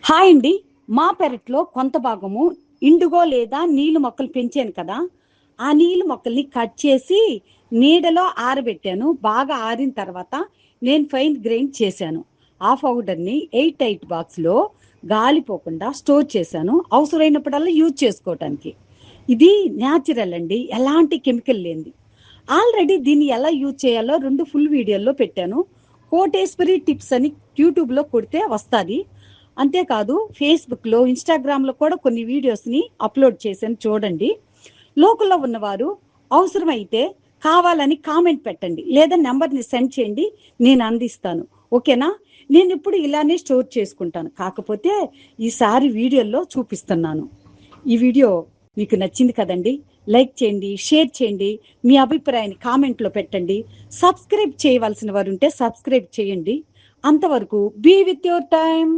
Hi అండి. మా పెరట్లో కొంత భాగము ఇండిగో లేదా నీళ్ళు మొక్కలు పెంచాను కదా! ఆ నీళ్ళు మొక్కల్ని కట్ చేసి నీడలో ఆరబెట్టాను. బాగా ఆరిన తర్వాత నేను ఫైన్ గ్రైండ్ చేశాను. ఆ పౌడర్‌ని ఎయిర్ టైట్ బాక్స్‌లో గాలిపోకుండా స్టోర్ చేశాను. అవసరమైనప్పుడల్లా యూజ్ చేసుకోవటానికి. ఇది న్యాచురల్ అండి. ఎలాంటి కెమికల్ లేనిది. ఆల్రెడీ దీన్ని ఎలా యూజ్ చేయాలో 2 ఫుల్ వీడియోల్లో పెట్టాను. కోటేశ్వరి టిప్స్ అని యూట్యూబ్‌లో కొడితే వస్తాది. అంతేకాదు ఫేస్‌బుక్‌లో, ఇన్‌స్టాగ్రామ్‌లో కూడా కొన్ని వీడియోస్‌ని అప్‌లోడ్ చేశాను చూడండి. లోకల్‌లో ఉన్నవారు అవసరమైతే కావాలని కామెంట్ పెట్టండి. లేదా నంబర్‌ని సెండ్ చేయండి. నేను అందిస్తాను. ఓకేనా? నేనెప్పుడు ఇలానే స్టోర్ చేసుకుంటాను. కాకపోతే ఈసారి వీడియోల్లో చూపిస్తున్నాను. ఈ వీడియో మీకు నచ్చింది కదండీ! లైక్ చేయండి, షేర్ చేయండి, మీ అభిప్రాయాన్ని కామెంట్‌లో పెట్టండి. సబ్స్క్రైబ్ చేయవలసిన వారుంటే సబ్స్క్రైబ్ చేయండి. అంతవరకు బీ విత్ యూర్ టైమ్.